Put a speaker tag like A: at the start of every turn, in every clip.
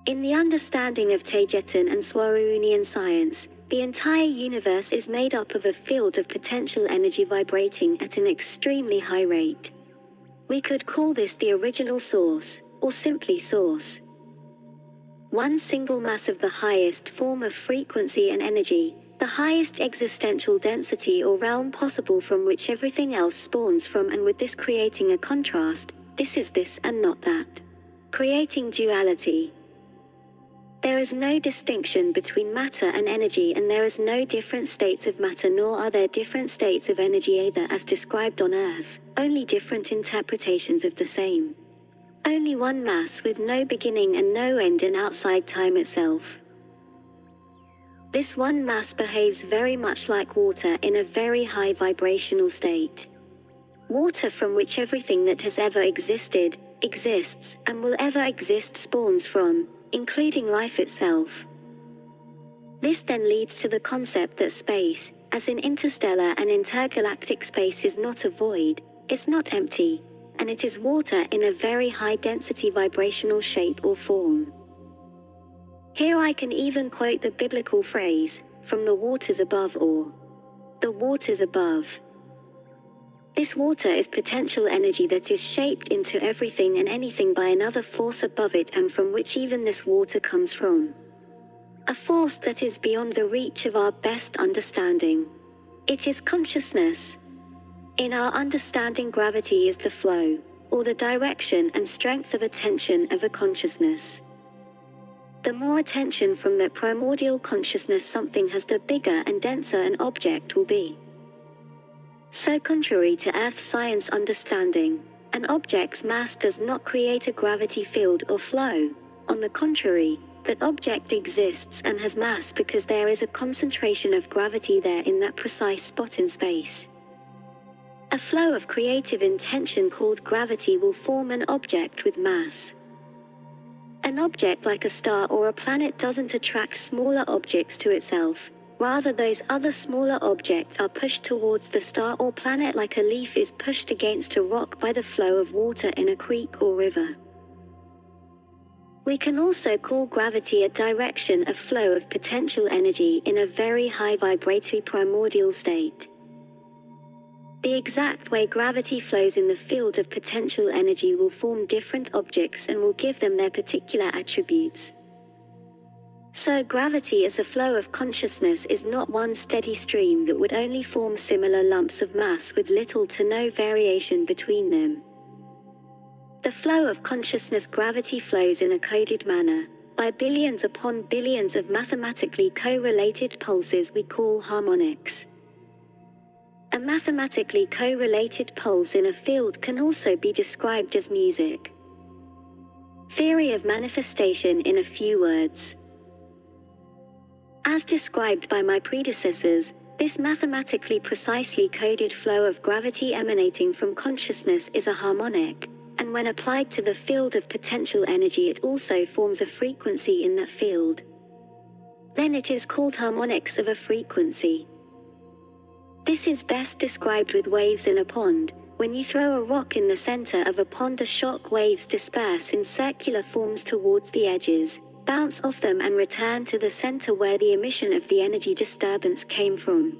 A: In the understanding of Taygetan and Swaruunian science, the entire universe is made up of a field of potential energy vibrating at an extremely high rate. We could call this the original source, or simply source. One single mass of the highest form of frequency and energy, the highest existential density or realm possible from which everything else spawns from, and with this creating a contrast, this is this and not that. Creating duality. There is no distinction between matter and energy, and there is no different states of matter, nor are there different states of energy either as described on Earth, only different interpretations of the same. Only one mass with no beginning and no end and outside time itself. This one mass behaves very much like water in a very high vibrational state. Water from which everything that has ever existed, exists, and will ever exist spawns from, including life itself. This then leads to the concept that space, as in interstellar and intergalactic space, is not a void, it's not empty, and it is water in a very high density vibrational shape or form. Here I can even quote the biblical phrase, from the waters above, or the waters above. This water is potential energy that is shaped into everything and anything by another force above it, and from which even this water comes from. A force that is beyond the reach of our best understanding. It is consciousness. In our understanding, gravity is the flow, or the direction and strength of attention of a consciousness. The more attention from that primordial consciousness something has, the bigger and denser an object will be. So contrary to Earth science understanding, an object's mass does not create a gravity field or flow. On the contrary, that object exists and has mass because there is a concentration of gravity there in that precise spot in space. A flow of creative intention called gravity will form an object with mass. An object like a star or a planet doesn't attract smaller objects to itself. Rather, those other smaller objects are pushed towards the star or planet like a leaf is pushed against a rock by the flow of water in a creek or river. We can also call gravity a direction, a flow of potential energy in a very high vibratory primordial state. The exact way gravity flows in the field of potential energy will form different objects and will give them their particular attributes. So gravity as a flow of consciousness is not one steady stream that would only form similar lumps of mass with little to no variation between them. The flow of consciousness, gravity flows in a coded manner, by billions upon billions of mathematically co-related pulses we call harmonics. A mathematically co-related pulse in a field can also be described as music. Theory of manifestation in a few words. As described by my predecessors, this mathematically precisely coded flow of gravity emanating from consciousness is a harmonic, and when applied to the field of potential energy it also forms a frequency in that field. Then it is called harmonics of a frequency. This is best described with waves in a pond. When you throw a rock in the center of a pond, the shock waves disperse in circular forms towards the edges, bounce off them and return to the center where the emission of the energy disturbance came from.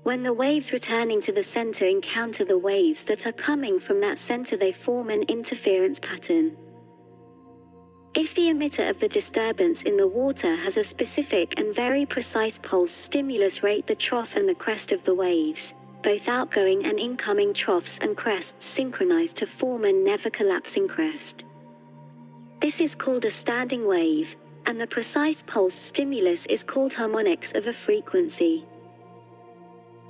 A: When the waves returning to the center encounter the waves that are coming from that center, they form an interference pattern. If the emitter of the disturbance in the water has a specific and very precise pulse stimulus rate, the trough and the crest of the waves, both outgoing and incoming troughs and crests synchronize to form a never collapsing crest. This is called a standing wave, and the precise pulse stimulus is called harmonics of a frequency.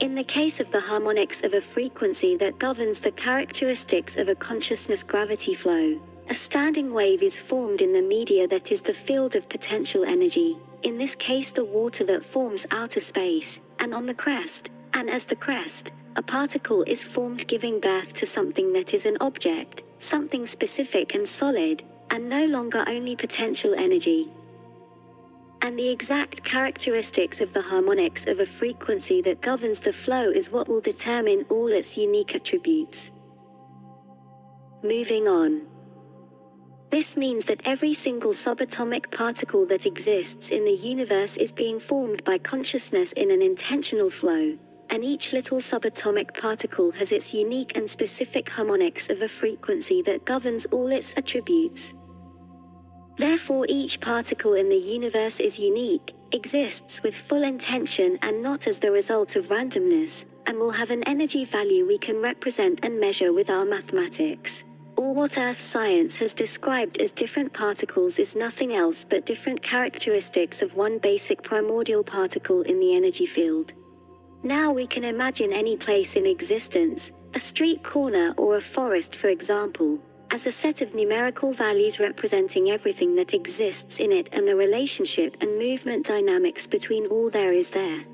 A: In the case of the harmonics of a frequency that governs the characteristics of a consciousness gravity flow, a standing wave is formed in the media that is the field of potential energy, in this case the water that forms outer space, and on the crest, and as the crest, a particle is formed giving birth to something that is an object, something specific and solid, and no longer only potential energy. And the exact characteristics of the harmonics of a frequency that governs the flow is what will determine all its unique attributes. Moving on. This means that every single subatomic particle that exists in the universe is being formed by consciousness in an intentional flow, and each little subatomic particle has its unique and specific harmonics of a frequency that governs all its attributes. Therefore, each particle in the universe is unique, exists with full intention and not as the result of randomness, and will have an energy value we can represent and measure with our mathematics. Or what Earth science has described as different particles is nothing else but different characteristics of one basic primordial particle in the energy field. Now we can imagine any place in existence, a street corner or a forest for example, as a set of numerical values representing everything that exists in it and the relationship and movement dynamics between all there is there.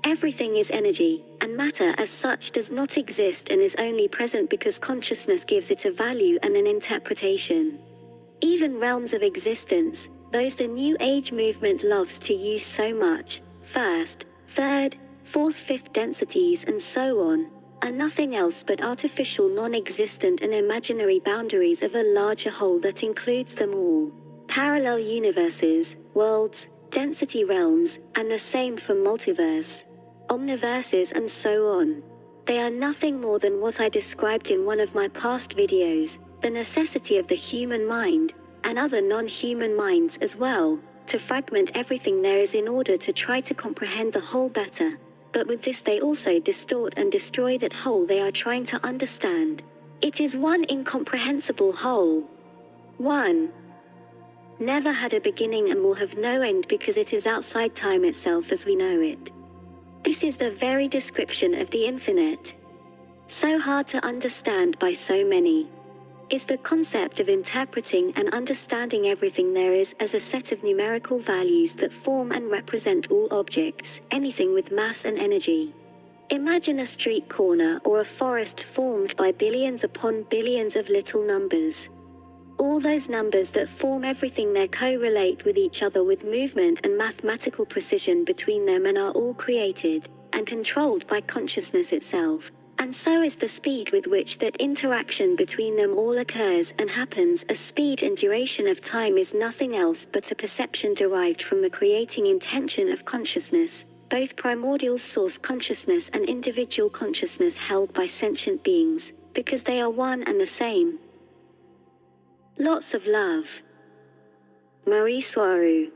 A: Everything is energy, and matter as such does not exist and is only present because consciousness gives it a value and an interpretation. Even realms of existence, those the New Age movement loves to use so much, first, third, fourth, fifth densities and so on, are nothing else but artificial non-existent and imaginary boundaries of a larger whole that includes them all. Parallel universes, worlds, density realms, and the same for multiverse, omniverses and so on. They are nothing more than what I described in one of my past videos, the necessity of the human mind, and other non-human minds as well, to fragment everything there is in order to try to comprehend the whole better. But with this they also distort and destroy that whole they are trying to understand. It is one incomprehensible whole. 1. Never had a beginning and will have no end because it is outside time itself as we know it. This is the very description of the infinite. So hard to understand by so many. Is the concept of interpreting and understanding everything there is as a set of numerical values that form and represent all objects, anything with mass and energy. Imagine a street corner or a forest formed by billions upon billions of little numbers. All those numbers that form everything there correlate with each other with movement and mathematical precision between them and are all created and controlled by consciousness itself. And so is the speed with which that interaction between them all occurs and happens. A speed and duration of time is nothing else but a perception derived from the creating intention of consciousness, both primordial source consciousness and individual consciousness held by sentient beings, because they are one and the same. Lots of love. Mari Swaruu.